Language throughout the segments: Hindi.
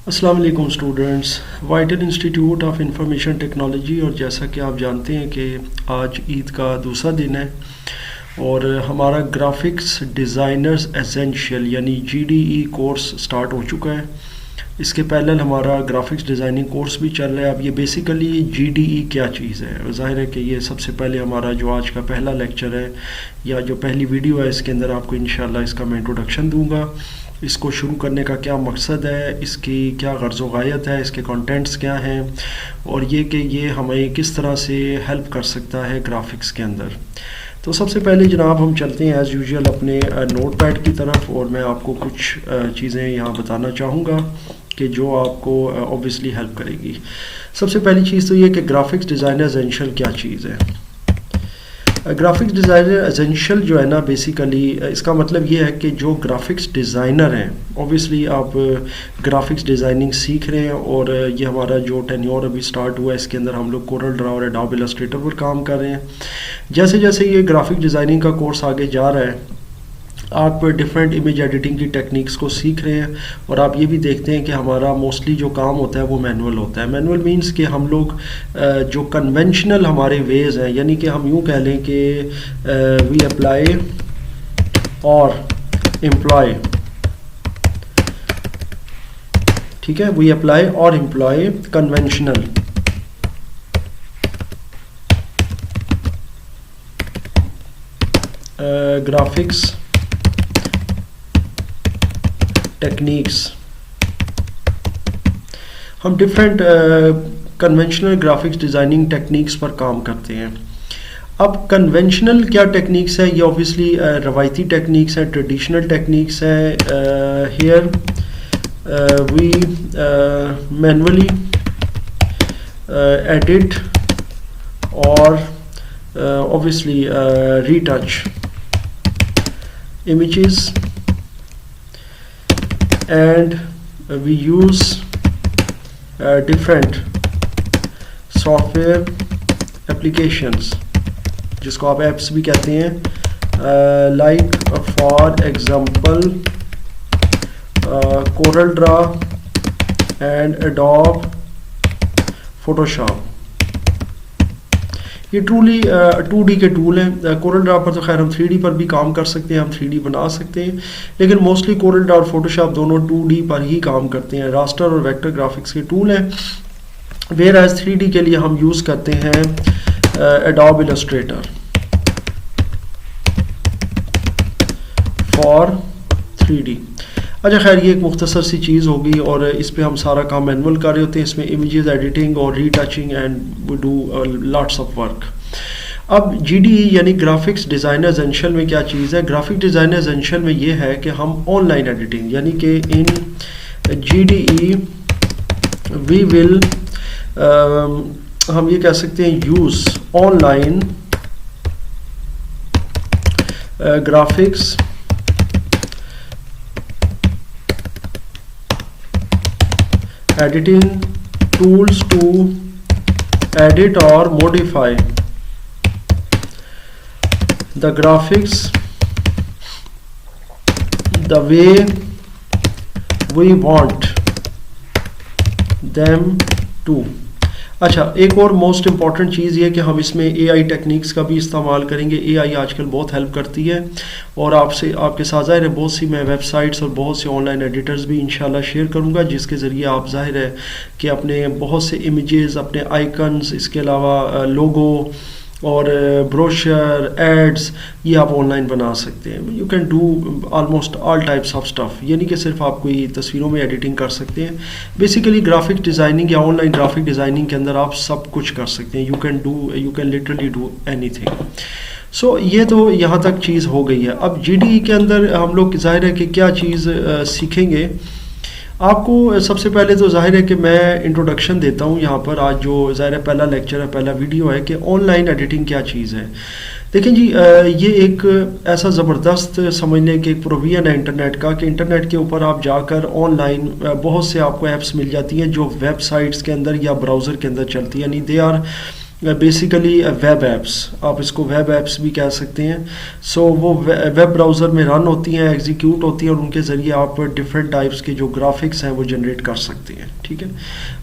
अस्सलाम वालेकुम students. Vital institute of information technology, और जैसा कि आप जानते हैं कि आज ईद का दूसरा दिन है और हमारा ग्राफिक्स डिज़ाइनर्स एसेंशियल यानी GDE कोर्स स्टार्ट हो चुका है। इसके पहले हमारा ग्राफिक्स डिज़ाइनिंग कोर्स भी चल रहा है। अब ये बेसिकली GDE क्या चीज़ है, ज़ाहिर है कि ये सबसे पहले हमारा जो आज का पहला लेक्चर है या जो पहली वीडियो है इसके अंदर आपको इंशाल्लाह इसका मैं इंट्रोडक्शन दूंगा। इसको शुरू करने का क्या मकसद है, इसकी क्या गर्ज़ व गायत है, इसके कंटेंट्स क्या हैं और ये कि ये हमें किस तरह से हेल्प कर सकता है ग्राफिक्स के अंदर। तो सबसे पहले जनाब हम चलते हैं एज़ यूजुअल अपने नोट पैड की तरफ और मैं आपको कुछ चीज़ें यहाँ बताना चाहूँगा कि जो आपको ऑब्वियसली हेल्प करेगी। सबसे पहली चीज़ तो ये कि ग्राफिक्स डिज़ाइनर एसेंशियल क्या चीज़ है। ग्राफिक्स डिज़ाइनर एसेंशियल जो है ना, बेसिकली इसका मतलब ये है कि जो ग्राफिक्स डिज़ाइनर हैं, ऑब्वियसली आप ग्राफिक्स डिज़ाइनिंग सीख रहे हैं और ये हमारा जो टेन्योर अभी स्टार्ट हुआ है इसके अंदर हम लोग कोरल ड्रा और एडोब इलस्ट्रेटर पर काम कर रहे हैं। जैसे जैसे ये ग्राफिक डिज़ाइनिंग का कोर्स आगे जा रहा है आप डिफरेंट इमेज एडिटिंग की टेक्निक्स को सीख रहे हैं और आप ये भी देखते हैं कि हमारा मोस्टली जो काम होता है वो मैनुअल होता है। मैनुअल मींस कि हम लोग जो कन्वेंशनल हमारे वेज हैं, यानी कि हम यूँ कह लें कि वी अप्लाई और एम्प्लॉय, ठीक है, वी अप्लाई और एम्प्लॉय कन्वेंशनल ग्राफिक्स टेक्निक्स। हम different conventional graphics designing techniques पर काम करते हैं। अब कन्वेंशनल क्या टेक्निक्स है, ये ऑब्वियसली रवायती टेक्निक्स हैं, ट्रेडिशनल टेक्निक्स हैं। हियर वी मैनुअली एडिट और obviously retouch images and we use different software applications जिसको आप apps भी कहते हैं, like for example Corel Draw and Adobe Photoshop। ये ट्रूली 2D के टूल हैं। कोरल ड्रा पर तो खैर हम 3D पर भी काम कर सकते हैं, हम 3D बना सकते हैं, लेकिन मोस्टली कोरल ड्रा और फोटोशॉप दोनों 2D पर ही काम करते हैं। रास्टर और वेक्टर ग्राफिक्स के टूल हैं। वेयर एज 3D के लिए हम यूज़ करते हैं एडोब इलस्ट्रेटर फॉर 3D। अच्छा खैर ये एक मुख्तसर सी चीज़ होगी और इस पे हम सारा काम मैनुअल कर रहे होते हैं। इसमें इमेजेस एडिटिंग और retouching and we do lots of work. अब GDE यानी ग्राफिक्स डिज़ाइनर एसेंशियल में क्या चीज़ है। ग्राफिक डिज़ाइनर एसेंशियल में ये है कि हम ऑनलाइन एडिटिंग यानी कि इन GDE वी विल हम ये कह सकते हैं use online graphics editing tools to edit or modify the graphics the way we want them to। अच्छा एक और मोस्ट इम्पॉर्टेंट चीज़ ये कि हम इसमें AI टेक्निक्स का भी इस्तेमाल करेंगे। AI आजकल बहुत हेल्प करती है और आपके साथ ज़ाहिर है बहुत सी मैं वेबसाइट्स और बहुत से ऑनलाइन एडिटर्स भी इंशाल्लाह शेयर करूँगा जिसके ज़रिए आप ज़ाहिर है कि अपने बहुत से इमेजेस, अपने आइकन्स, इसके अलावा लोगो और ब्रोशर एड्स ये आप ऑनलाइन बना सकते हैं। You can do almost all types of stuff, यानी कि सिर्फ आप कोई तस्वीरों में एडिटिंग कर सकते हैं। बेसिकली ग्राफिक डिज़ाइनिंग या ऑनलाइन ग्राफिक डिज़ाइनिंग के अंदर आप सब कुछ कर सकते हैं। You can literally do anything. So ये तो यहाँ तक चीज़ हो गई है। अब GDE के अंदर हम लोग ज़ाहिर है कि क्या चीज़ सीखेंगे। आपको सबसे पहले तो ज़ाहिर है कि मैं इंट्रोडक्शन देता हूँ यहाँ पर। आज जो ज़ाहिर है पहला लेक्चर है, पहला वीडियो है कि ऑनलाइन एडिटिंग क्या चीज़ है। देखें जी, ये एक ऐसा ज़बरदस्त समझ लें कि एक प्रोविजन है इंटरनेट का कि इंटरनेट के ऊपर आप जाकर ऑनलाइन बहुत से आपको ऐप्स मिल जाती हैं जो वेबसाइट्स के अंदर या ब्राउज़र के अंदर चलती हैं, यानी they are basically web apps, आप इसको वेब ऐप्स भी कह सकते हैं। सो वो वेब ब्राउज़र में रन होती हैं, एग्जीक्यूट होती हैं, और उनके ज़रिए आप डिफरेंट टाइप्स के जो ग्राफिक्स हैं वो जनरेट कर सकते हैं। ठीक है,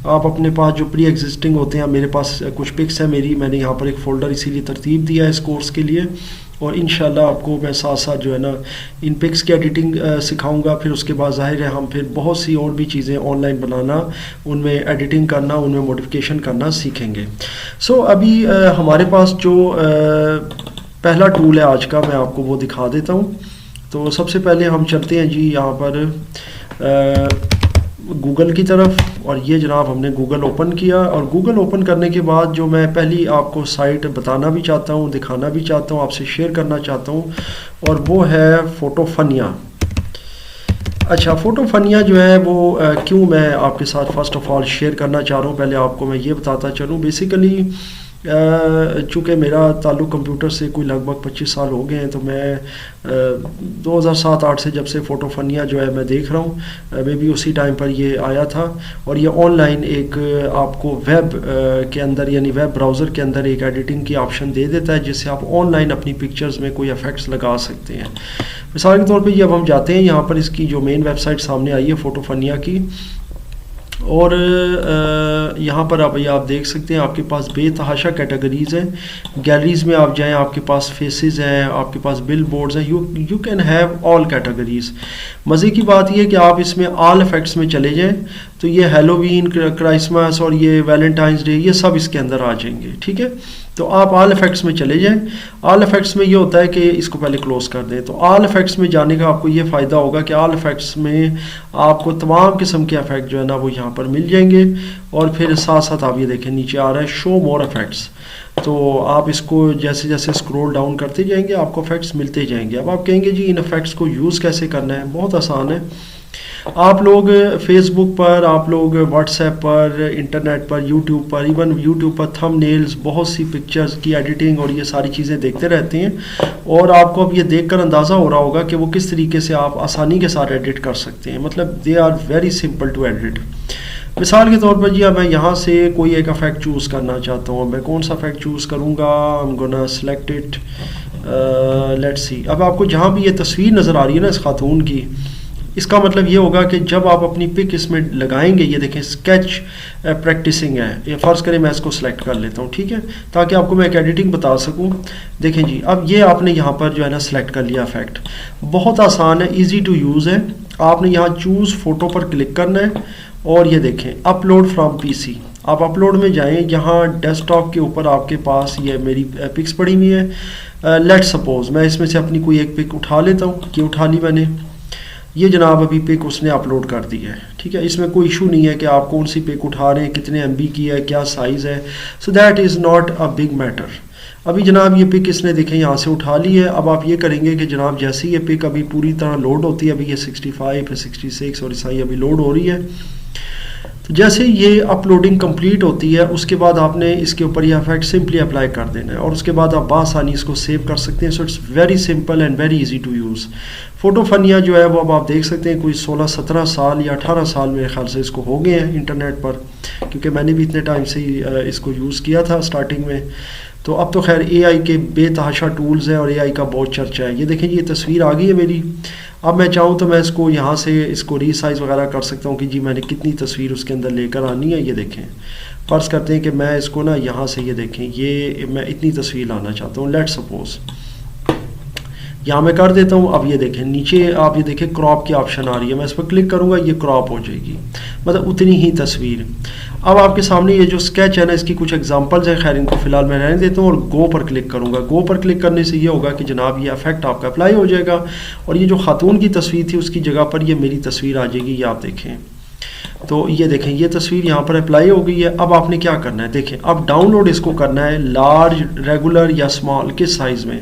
आप अपने पास जो प्री एग्जिस्टिंग होते हैं, मेरे पास कुछ पिक्स हैं मैंने यहाँ पर एक फ़ोल्डर इसीलिए तरतीब दिया है इस कोर्स के लिए, और इंशाल्लाह आपको मैं साथ साथ जो है ना इन पिक्स की एडिटिंग सिखाऊंगा। फिर उसके बाद ज़ाहिर है हम फिर बहुत सी और भी चीज़ें ऑनलाइन बनाना, उनमें एडिटिंग करना, उनमें मॉडिफिकेशन करना सीखेंगे। सो अभी हमारे पास जो पहला टूल है आज का, मैं आपको वो दिखा देता हूँ। तो सबसे पहले हम चलते हैं जी यहाँ पर गूगल की तरफ, और ये जनाब हमने गूगल ओपन किया, और गूगल ओपन करने के बाद जो मैं पहली आपको साइट बताना भी चाहता हूँ, दिखाना भी चाहता हूँ, आपसे शेयर करना चाहता हूँ, और वो है फोटोफनिया। अच्छा, फोटोफनिया जो है वो क्यों मैं आपके साथ फ़र्स्ट ऑफ़ ऑल शेयर करना चाह रहा हूँ, पहले आपको मैं ये बताता चलूँ। बेसिकली चूँकि मेरा ताल्लुक़ कंप्यूटर से कोई लगभग 25 साल हो गए हैं, तो मैं 2007-8 से जब से फोटोफनिया जो है मैं देख रहा हूँ, मे भी उसी टाइम पर ये आया था। और ये ऑनलाइन एक आपको वेब के अंदर, यानी वेब ब्राउज़र के अंदर एक एडिटिंग की ऑप्शन दे देता है, जिससे आप ऑनलाइन अपनी पिक्चर्स में कोई इफ़ेक्ट्स लगा सकते हैं। मिसाल के तौर पर जब हम जाते हैं यहाँ पर, इसकी जो मेन वेबसाइट सामने आई है फोटोफनिया की, और यहाँ पर आप देख सकते हैं आपके पास बेतहाशा कैटेगरीज़ हैं। गैलरीज़ में आप जाएं, आपके पास फेसेस हैं, आपके पास बिल बोर्ड्स हैं, you can have all categories. मज़े की बात यह है कि आप इसमें ऑल इफ़ेक्ट्स में चले जाएं तो ये हेलोवीन, क्राइसमस और ये वैलेंटाइंस डे, ये सब इसके अंदर आ जाएंगे। ठीक है, तो आप ऑल इफ़ेक्ट्स में चले जाएं। ऑल इफ़ेक्ट्स में ये होता है कि इसको पहले क्लोज कर दें। तो ऑल इफ़ेक्ट्स में जाने का आपको ये फ़ायदा होगा कि ऑल इफ़ेक्ट्स में आपको तमाम किस्म के इफ़ेक्ट जो है ना वो यहाँ पर मिल जाएंगे। और फिर साथ साथ आप ये देखें नीचे आ रहा है शो मोर इफ़ेक्ट्स, तो आप इसको जैसे जैसे स्क्रॉल डाउन करते जाएंगे आपको इफ़ेक्ट्स मिलते जाएंगे। अब आप कहेंगे जी इन इफ़ेक्ट्स को यूज़ कैसे करना है, बहुत आसान है। आप लोग फेसबुक पर, आप लोग व्हाट्सएप पर, इंटरनेट पर, यूट्यूब पर, इवन यूट्यूब पर थंबनेल्स, बहुत सी पिक्चर्स की एडिटिंग और ये सारी चीज़ें देखते रहते हैं, और आपको अब ये देखकर अंदाज़ा हो रहा होगा कि वो किस तरीके से आप आसानी के साथ एडिट कर सकते हैं। मतलब they are very simple to edit. मिसाल के तौर पर जी, अब मैं यहाँ से कोई एक इफेक्ट चूज़ करना चाहता हूँ। मैं कौन सा इफेक्ट चूज़ करूँगा? आई am gonna select it, let's see. अब आपको जहाँ भी ये तस्वीर नज़र आ रही है ना इस खातून की, इसका मतलब ये होगा कि जब आप अपनी पिक इसमें लगाएंगे, ये देखें स्केच प्रैक्टिसिंग है, ये फ़र्ज़ करें मैं इसको सेलेक्ट कर लेता हूँ, ठीक है, ताकि आपको मैं एक एडिटिंग बता सकूँ। देखें जी, अब ये आपने यहाँ पर जो है ना सेलेक्ट कर लिया इफेक्ट। बहुत आसान है, इजी टू यूज़ है। आपने यहाँ चूज़ फ़ोटो पर क्लिक करना है, और ये देखें अपलोड फ्रॉम पीसी। आप अपलोड में जाएं, यहाँ डेस्कटॉप के ऊपर आपके पास ये मेरी पिक्स पड़ी हुई है। लेट सपोज मैं इसमें से अपनी कोई एक पिक उठा लेता हूँ, कि उठा ली मैंने, ये जनाब अभी पिक उसने अपलोड कर दी है। ठीक है, इसमें कोई इशू नहीं है कि आप कौन सी पिक उठा रहे हैं, कितने MB की है, क्या साइज़ है। So that is not a big matter. अभी जनाब ये पिक इसने देखें यहाँ से उठा ली है। अब आप ये करेंगे कि जनाब जैसे ही ये पिक अभी पूरी तरह लोड होती है, अभी ये 65 है, 66 और ईसाई अभी लोड हो रही है, तो जैसे ये अपलोडिंग कंप्लीट होती है उसके बाद आपने इसके ऊपर ये इफेक्ट सिंपली अप्लाई कर देना है, और उसके बाद आप बासानी इसको सेव कर सकते हैं। So it's very simple and very easy to use. Photofunia जो है वो अब आप देख सकते हैं कोई 16-17 साल या 18 साल मेरे ख्याल से इसको हो गए हैं इंटरनेट पर, क्योंकि मैंने भी इतने टाइम से ही इसको यूज़ किया था स्टार्टिंग में। तो अब तो खैर AI के बेतहाशा टूल्स हैं और AI का बहुत चर्चा है। ये देखें ये तस्वीर आ गई है मेरी। अब मैं चाहूँ तो मैं इसको यहाँ से इसको रीसाइज़ वगैरह कर सकता हूँ कि जी मैंने कितनी तस्वीर उसके अंदर लेकर आनी है। ये देखें, फ़र्ज़ करते हैं कि मैं इसको ना यहाँ से, ये देखें ये मैं इतनी तस्वीर लाना चाहता हूँ, लेट सपोज़ यहाँ मैं कर देता हूँ। अब ये देखें नीचे आप ये देखें क्रॉप की ऑप्शन आ रही है, मैं इस पर क्लिक करूँगा, ये क्रॉप हो जाएगी, मतलब उतनी ही तस्वीर। अब आपके सामने ये जो स्केच है ना, इसकी कुछ एग्जांपल्स हैं, खैर इनको फिलहाल मैं रहने देता हूँ और गो पर क्लिक करूँगा। गो पर क्लिक करने से ये होगा कि जनाब ये इफेक्ट आपका अप्लाई हो जाएगा, और ये जो खातून की तस्वीर थी उसकी जगह पर ये मेरी तस्वीर आ जाएगी। ये आप देखें, तो ये देखें ये तस्वीर यहाँ पर अप्लाई हो गई है। अब आपने क्या करना है, देखें अब डाउनलोड इसको करना है लार्ज, रेगुलर या स्मॉल, किस साइज़ में।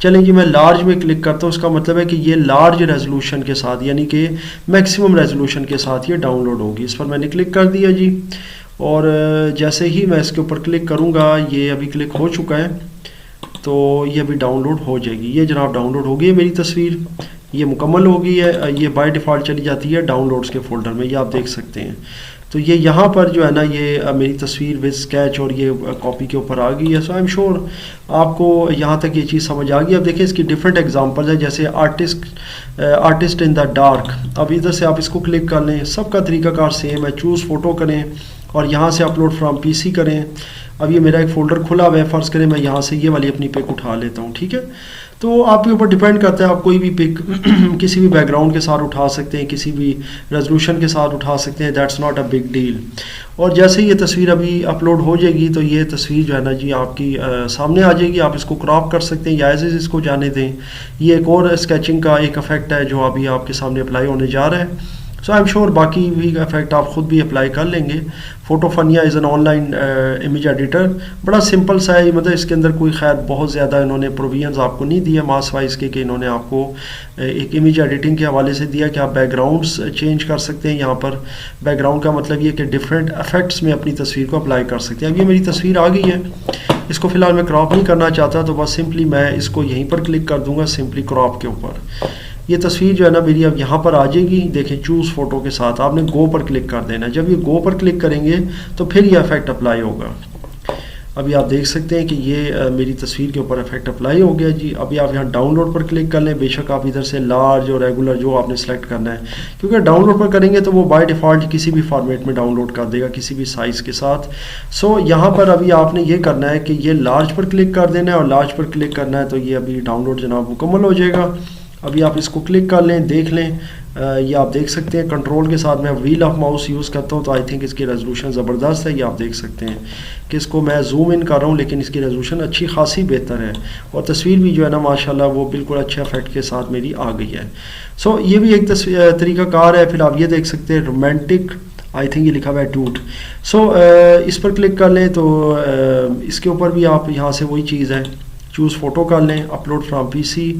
चलें जी मैं लार्ज में क्लिक करता हूँ, इसका मतलब है कि ये लार्ज रेजोल्यूशन के साथ, यानी कि मैक्सिमम रेजोल्यूशन के साथ ये डाउनलोड होगी। इस पर मैंने क्लिक कर दिया जी, और जैसे ही मैं इसके ऊपर क्लिक करूँगा, ये अभी क्लिक हो चुका है, तो ये अभी डाउनलोड हो जाएगी। ये जनाब डाउनलोड हो गई है मेरी तस्वीर, ये मुकम्मल हो गई है। ये बाय डिफ़ॉल्ट चली जाती है डाउनलोड्स के फ़ोल्डर में, ये आप देख सकते हैं। तो ये यहाँ पर जो है ना ये मेरी तस्वीर विद स्केच और ये कॉपी के ऊपर आ गई है। सो आई एम श्योर आपको यहाँ तक ये चीज़ समझ आ गई। अब देखिए इसकी डिफरेंट एग्जांपल्स है, जैसे आर्टिस्ट इन द डार्क। अब इधर से आप इसको क्लिक कर लें, सबका तरीकाकार सेम है। चूज़ फ़ोटो करें और यहाँ से अपलोड फ्रॉम पीसी करें। अब ये मेरा एक फ़ोल्डर खुला हुआ है, फ़र्ज़ करें मैं यहाँ से ये वाली अपनी पिक उठा लेता हूँ, ठीक है। तो आपके ऊपर डिपेंड करता है, आप कोई भी पिक किसी भी बैकग्राउंड के साथ उठा सकते हैं, किसी भी रेजोल्यूशन के साथ उठा सकते हैं, that's not a big deal. और जैसे ये तस्वीर अभी अपलोड हो जाएगी तो ये तस्वीर जो है ना जी आपकी सामने आ जाएगी। आप इसको क्रॉप कर सकते हैं या एज इज इसको जाने दें। ये एक और स्केचिंग का एक इफेक्ट है जो अभी आपके सामने अप्लाई होने जा रहा है। सो आई एम श्योर बाकी भी इफेक्ट आप खुद भी अप्लाई कर लेंगे। Photofunia is an online image editor, बड़ा सिंपल सा है, मतलब इसके अंदर कोई खैर बहुत ज़्यादा इन्होंने प्रोविजंस आपको नहीं दिए मास वाइज के कि इन्होंने आपको एक इमेज एडिटिंग के हवाले से दिया कि आप बैकग्राउंड्स चेंज कर सकते हैं। यहाँ पर बैकग्राउंड का मतलब ये कि डिफरेंट इफेक्ट्स में अपनी तस्वीर को अप्लाई कर सकते हैं। अब ये मेरी तस्वीर आ गई है, इसको फ़िलहाल मैं क्रॉप नहीं करना चाहता, तो बस सिंपली मैं इसको यहीं पर क्लिक कर दूँगा, सिंपली क्रॉप के ऊपर। ये तस्वीर जो है ना मेरी अब यहाँ पर आ जाएगी। देखें चूज़ फ़ोटो के साथ आपने गो पर क्लिक कर देना है। जब ये गो पर क्लिक करेंगे तो फिर ये इफेक्ट अप्लाई होगा। अभी आप देख सकते हैं कि ये मेरी तस्वीर के ऊपर इफेक्ट अप्लाई हो गया जी। अभी आप यहाँ डाउनलोड पर क्लिक कर लें। बेशक आप इधर से लार्ज और रेगुलर जो आपने सेलेक्ट करना है, क्योंकि डाउनलोड पर करेंगे तो वो बाय डिफ़ॉल्ट किसी भी फॉर्मेट में डाउनलोड कर देगा, किसी भी साइज़ के साथ। सो यहाँ पर अभी आपने ये करना है कि ये लार्ज पर क्लिक कर देना है, और लार्ज पर क्लिक करना है तो ये अभी डाउनलोड जनाब मुकम्मल हो जाएगा। अभी आप इसको क्लिक कर लें, देख लें। ये आप देख सकते हैं कंट्रोल के साथ मैं व्हील ऑफ माउस यूज़ करता हूँ, तो आई थिंक इसकी रेजोल्यूशन ज़बरदस्त है। ये आप देख सकते हैं कि इसको मैं जूम इन कर रहा हूँ लेकिन इसकी रेजोल्यूशन अच्छी खासी बेहतर है, और तस्वीर भी जो है ना माशाल्लाह वो बिल्कुल अच्छे इफेक्ट के साथ मेरी आ गई है। सो ये भी एक तरीकाकार है। फिर आप ये देख सकते हैं रोमांटिक, आई थिंक ये लिखा हुआ है टूट। सो इस पर क्लिक कर लें तो इसके ऊपर भी आप यहाँ से वही चीज़ है, चूज़ फ़ोटो कर लें, अपलोड फ्रॉम पीसी,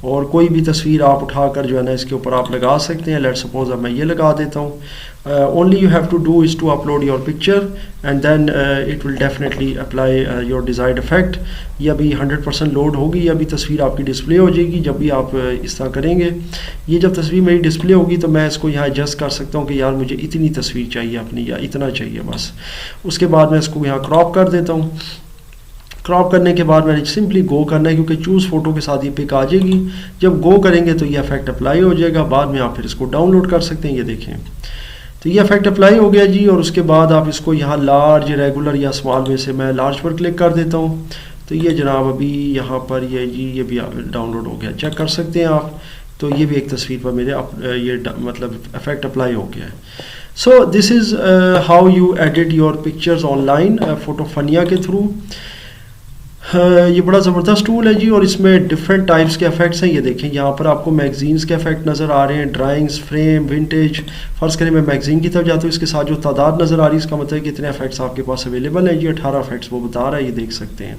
और कोई भी तस्वीर आप उठाकर जो है ना इसके ऊपर आप लगा सकते हैं। लेट सपोज अब मैं ये लगा देता हूँ। Only you have to do is to upload your picture and then it will definitely apply your desired effect. ये अभी 100% लोड होगी, अभी तस्वीर आपकी डिस्प्ले हो जाएगी जब भी आप इस तरह करेंगे। ये जब तस्वीर मेरी डिस्प्ले होगी तो मैं इसको यहाँ एडजस्ट कर सकता हूँ कि यार मुझे इतनी तस्वीर चाहिए अपनी, या इतना चाहिए बस। उसके बाद मैं इसको यहाँ क्रॉप कर देता हूँ। क्रॉप करने के बाद मैंने सिंपली गो करना है, क्योंकि चूज़ फ़ोटो के साथ ये पिक आ जाएगी। जब गो करेंगे तो ये इफेक्ट अप्लाई हो जाएगा। बाद में आप फिर इसको डाउनलोड कर सकते हैं। ये देखें तो ये इफेक्ट अप्लाई हो गया जी। और उसके बाद आप इसको यहाँ लार्ज, रेगुलर या स्मॉल में से मैं लार्ज पर क्लिक कर देता हूँ। तो ये जनाब अभी यहाँ पर ये जी ये भी डाउनलोड हो गया, चेक कर सकते हैं आप। तो ये भी एक तस्वीर पर मेरे ये मतलब इफेक्ट अप्लाई हो गया है। So this is how you edit your pictures online Photofunia के थ्रू। ये बड़ा ज़बरदस्त टूल है जी, और इसमें डिफरेंट टाइप्स के इफेक्ट्स हैं। ये देखें यहाँ पर आपको मैगजीन्स के इफेक्ट नज़र आ रहे हैं, ड्राइंग्स, फ्रेम, विंटेज। फ़र्ज़ करें मैं मैगजीन की तरफ जाता हूँ, इसके साथ जो तादाद नज़र आ रही है इसका मतलब कितने इफेक्ट्स आपके पास अवेलेबल हैं जी। 18 इफेक्ट्स वो बता रहा है, ये देख सकते हैं।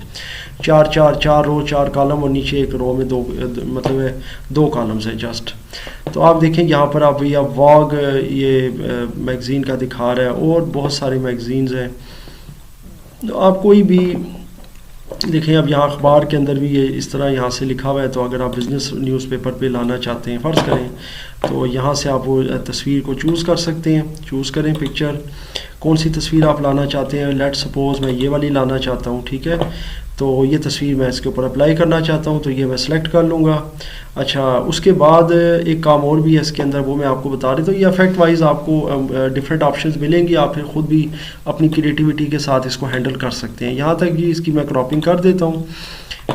4 रो 4 कॉलम, और नीचे एक रो में मतलब 2 कॉलम्स हैं जस्ट। तो आप देखें यहाँ पर आप भैया वॉग ये मैगज़ीन का दिखा रहा है, और बहुत सारे मैगजीन्स हैं। तो आप कोई भी देखें, अब यहाँ अखबार के अंदर भी ये इस तरह यहाँ से लिखा हुआ है। तो अगर आप बिज़नेस न्यूज़पेपर पे लाना चाहते हैं फ़र्ज़ करें, तो यहाँ से आप वो तस्वीर को चूज़ कर सकते हैं। चूज़ करें पिक्चर, कौन सी तस्वीर आप लाना चाहते हैं। लेट सपोज़ मैं ये वाली लाना चाहता हूँ, ठीक है। तो ये तस्वीर मैं इसके ऊपर अप्लाई करना चाहता हूँ, तो ये मैं सेलेक्ट कर लूँगा। अच्छा, उसके बाद एक काम और भी है इसके अंदर, वो मैं आपको बता रही। तो ये इफेक्ट वाइज आपको डिफरेंट ऑप्शंस मिलेंगी, आप फिर खुद भी अपनी क्रिएटिविटी के साथ इसको हैंडल कर सकते हैं। यहाँ तक जी इसकी मैं क्रॉपिंग कर देता हूँ।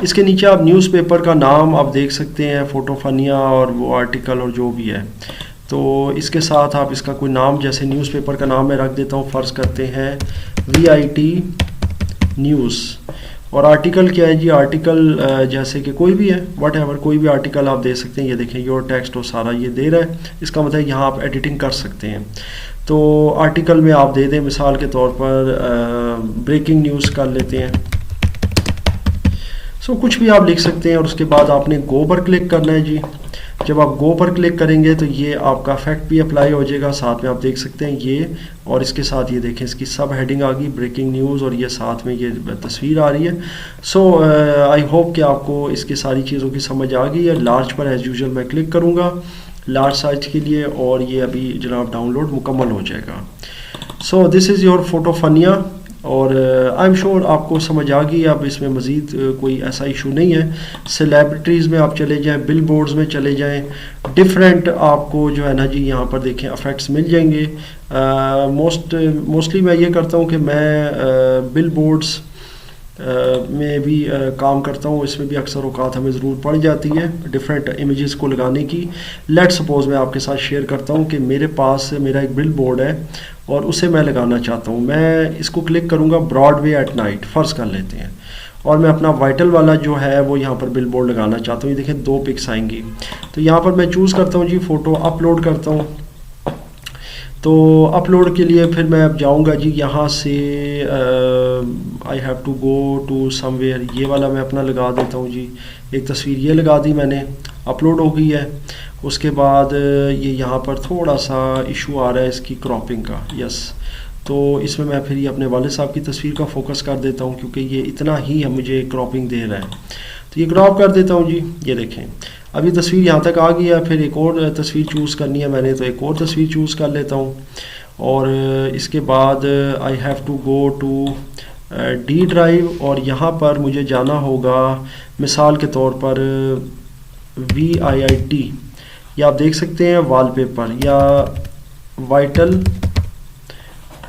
इसके नीचे आप न्यूज़पेपर का नाम आप देख सकते हैं, फोटोफनिया, और वो आर्टिकल और जो भी है। तो इसके साथ आप इसका कोई नाम, जैसे न्यूज़पेपर का नाम मैं रख देता हूँ, फ़र्ज़ करते हैं VIT न्यूज़। और आर्टिकल क्या है जी, आर्टिकल जैसे कि कोई भी है, वट एवर कोई भी आर्टिकल आप दे सकते हैं। ये देखें योर टेक्स्ट और सारा ये दे रहा है, इसका मतलब यहाँ आप एडिटिंग कर सकते हैं। तो आर्टिकल में आप दे दें मिसाल के तौर पर ब्रेकिंग न्यूज़ कर लेते हैं। सो कुछ भी आप लिख सकते हैं, और उसके बाद आपने गो पर क्लिक करना है जी। जब आप गो पर क्लिक करेंगे तो ये आपका इफेक्ट भी अप्लाई हो जाएगा। साथ में आप देख सकते हैं ये, और इसके साथ ये देखें इसकी सब हेडिंग आ गई ब्रेकिंग न्यूज़, और ये साथ में ये तस्वीर आ रही है। सो आई होप कि आपको इसकी सारी चीज़ों की समझ आ गई है। लार्ज पर एज़ यूजुअल मैं क्लिक करूँगा लार्ज साइज के लिए, और ये अभी जनाब डाउनलोड मुकम्मल हो जाएगा। So this is your photo फनिया, और आई एम श्योर आपको समझ आ गई। अब इसमें मज़ीद कोई ऐसा इशू नहीं है। सेलिब्रिटीज़ में आप चले जाएं, बिल बोर्ड्स में चले जाएं, डिफरेंट आपको जो है ना जी यहाँ पर देखें इफ़ेक्ट्स मिल जाएंगे। मोस्टली मैं ये करता हूँ कि मैं बिल बोर्ड्स में भी काम करता हूँ। इसमें भी अक्सर औक़ात हमें ज़रूरत पड़ जाती है डिफरेंट इमेजेस को लगाने की। लेट सपोज़ मैं आपके साथ शेयर करता हूँ कि मेरे पास मेरा एक बिल बोर्ड है और उसे मैं लगाना चाहता हूँ। मैं इसको क्लिक करूँगा ब्रॉडवे एट नाइट, फ़र्ज़ कर लेते हैं, और मैं अपना वाइटल वाला जो है वो यहाँ पर बिल बोर्ड लगाना चाहता हूँ। ये देखें 2 पिक्स आएंगी। तो यहाँ पर मैं चूज़ करता हूँ जी फ़ोटो अपलोड करता हूँ। तो अपलोड के लिए फिर मैं अब जाऊंगा जी यहाँ से, I have to go to somewhere, ये वाला मैं अपना लगा देता हूँ जी। एक तस्वीर ये लगा दी मैंने, अपलोड हो गई है। उसके बाद ये यहाँ पर थोड़ा सा इशू आ रहा है इसकी क्रॉपिंग का, यस। तो इसमें मैं फिर ये अपने वाले साहब की तस्वीर का फोकस कर देता हूँ क्योंकि ये इतना ही मुझे क्रॉपिंग दे रहा है। तो ये क्रॉप कर देता हूँ जी। ये देखें अभी तस्वीर यहाँ तक आ गई है। फिर एक और तस्वीर चूज़ करनी है मैंने, तो एक और तस्वीर चूज़ कर लेता हूँ। और इसके बाद I have to go to D drive, और यहाँ पर मुझे जाना होगा मिसाल के तौर पर VIIT, या आप देख सकते हैं वॉलपेपर या वाइटल,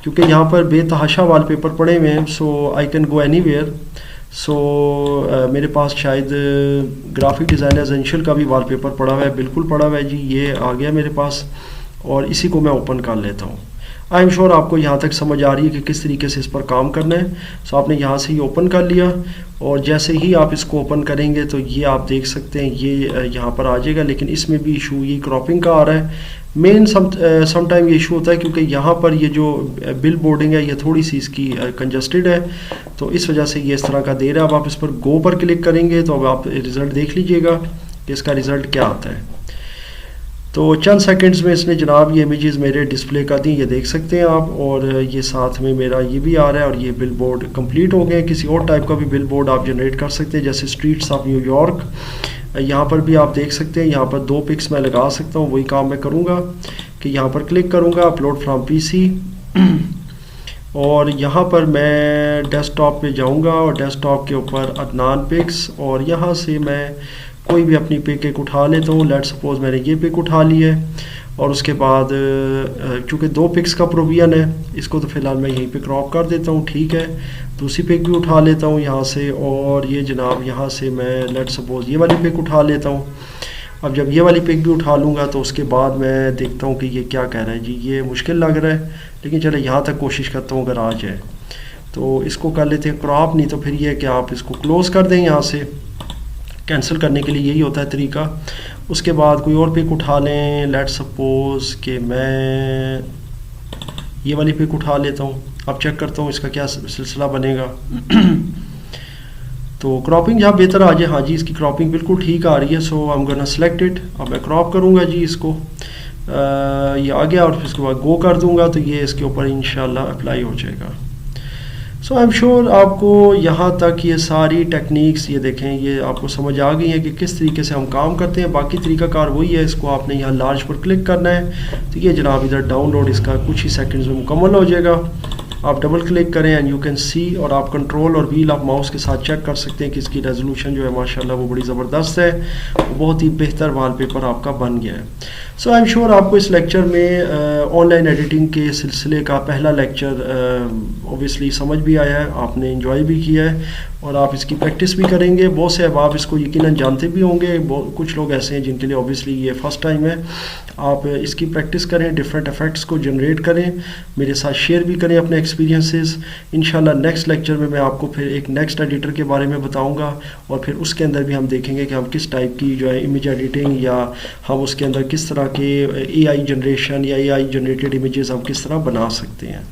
क्योंकि यहाँ पर बेतहाशा वॉलपेपर पड़े हुए हैं। सो आई कैन गो एनीवेयर। सो मेरे पास शायद ग्राफिक डिज़ाइनर एसेंशियल का भी वॉलपेपर पड़ा हुआ है, बिल्कुल पड़ा हुआ है जी। ये आ गया मेरे पास और इसी को मैं ओपन कर लेता हूँ। आई एम श्योर आपको यहाँ तक समझ आ रही है कि किस तरीके से इस पर काम करना है। सो आपने यहाँ से ही ओपन कर लिया, और जैसे ही आप इसको ओपन करेंगे तो ये आप देख सकते हैं ये यहाँ पर आ जाएगा। लेकिन इसमें भी इशू ये क्रॉपिंग का आ रहा है। मेन समटाइम ये इशू होता है क्योंकि यहाँ पर ये जो बिल बोर्डिंग है ये थोड़ी सी इसकी कंजस्टेड है, तो इस वजह से ये इस तरह का दे रहा है। अब आप इस पर गो पर क्लिक करेंगे तो अब आप रिज़ल्ट देख लीजिएगा कि इसका रिज़ल्ट क्या आता है। तो चंद सेकंड्स में इसने जनाब ये इमेजेस मेरे डिस्प्ले कर दी, ये देख सकते हैं आप। और ये साथ में मेरा ये भी आ रहा है और ये बिल बोर्ड कम्प्लीट हो गए। किसी और टाइप का भी बिल बोर्ड आप जनरेट कर सकते हैं, जैसे स्ट्रीट्स ऑफ न्यूयॉर्क। यहाँ पर भी आप देख सकते हैं, यहाँ पर 2 पिक्स मैं लगा सकता हूँ। वही काम मैं करूँगा कि यहाँ पर क्लिक करूँगा अपलोड फ्रॉम PC, और यहाँ पर मैं डेस्कटॉप पे जाऊँगा और डेस्कटॉप के ऊपर अदनान पिक्स, और यहाँ से मैं कोई भी अपनी पिक एक उठा लेता हूँ। लेट सपोज मैंने ये पिक उठा ली है, और उसके बाद चूँकि 2 पिक्स का प्रोविजन है, इसको तो फ़िलहाल मैं यहीं पे क्रॉप कर देता हूँ, ठीक है। दूसरी पिक भी उठा लेता हूँ यहाँ से, और ये जनाब यहाँ से मैं लेट सपोज ये वाली पिक उठा लेता हूँ। अब जब ये वाली पिक भी उठा लूँगा तो उसके बाद मैं देखता हूँ कि ये क्या कह रहा है जी। ये मुश्किल लग रहा है, लेकिन चलो यहाँ तक कोशिश करता हूँ अगर आ जाए। तो इसको कर लेते हैं क्रॉप, नहीं तो फिर ये है कि आप इसको क्लोज़ कर दें। यहाँ से कैंसिल करने के लिए यही होता है तरीका। उसके बाद कोई और पिक उठा लें, लेट सपोज कि मैं ये वाली पिक उठा लेता हूँ। अब चेक करता हूँ इसका क्या सिलसिला बनेगा। तो क्रॉपिंग जहाँ बेहतर आ जाए, हाँ जी इसकी क्रॉपिंग बिल्कुल ठीक आ रही है। So I am gonna select it. अब मैं क्रॉप करूँगा जी इसको, ये आ गया, और फिर उसके बाद गो कर दूँगा तो ये इसके ऊपर इंशाल्लाह अप्लाई हो जाएगा। सो आई एम श्योर आपको यहाँ तक ये सारी टेक्निक्स ये देखें ये आपको समझ आ गई है कि किस तरीके से हम काम करते हैं। बाकी तरीकाकार वही है, इसको आपने यहाँ लार्ज पर क्लिक करना है तो ये जनाब इधर डाउनलोड इसका कुछ ही सेकंड्स में मुकम्मल हो जाएगा। आप डबल क्लिक करें एंड यू कैन सी, और आप कंट्रोल और व्हील ऑफ माउस के साथ चेक कर सकते हैं कि इसकी रेजोल्यूशन जो है माशाल्लाह वो बड़ी ज़बरदस्त है, वो बहुत ही बेहतर वॉलपेपर आपका बन गया है। सो आई एम श्योर आपको इस लेक्चर में ऑनलाइन एडिटिंग के सिलसिले का पहला लेक्चर ऑब्वियसली समझ भी आया है, आपने एंजॉय भी किया है, और आप इसकी प्रैक्टिस भी करेंगे। बहुत से अहबाब इसको यकीनन जानते भी होंगे, कुछ लोग ऐसे हैं जिनके लिए ऑब्वियसली ये फ़र्स्ट टाइम है। आप इसकी प्रैक्टिस करें, डिफरेंट इफेक्ट्स को जनरेट करें, मेरे साथ शेयर भी करें अपने एक्सपीरियंसेस। इंशाल्लाह नेक्स्ट लेक्चर में मैं आपको फिर एक नेक्स्ट एडिटर के बारे में बताऊंगा, और फिर उसके अंदर भी हम देखेंगे कि हम किस टाइप की जो है इमेज एडिटिंग, या हम उसके अंदर किस तरह के AI जनरेशन या AI जनरेटेड इमेजेस हम किस तरह बना सकते हैं।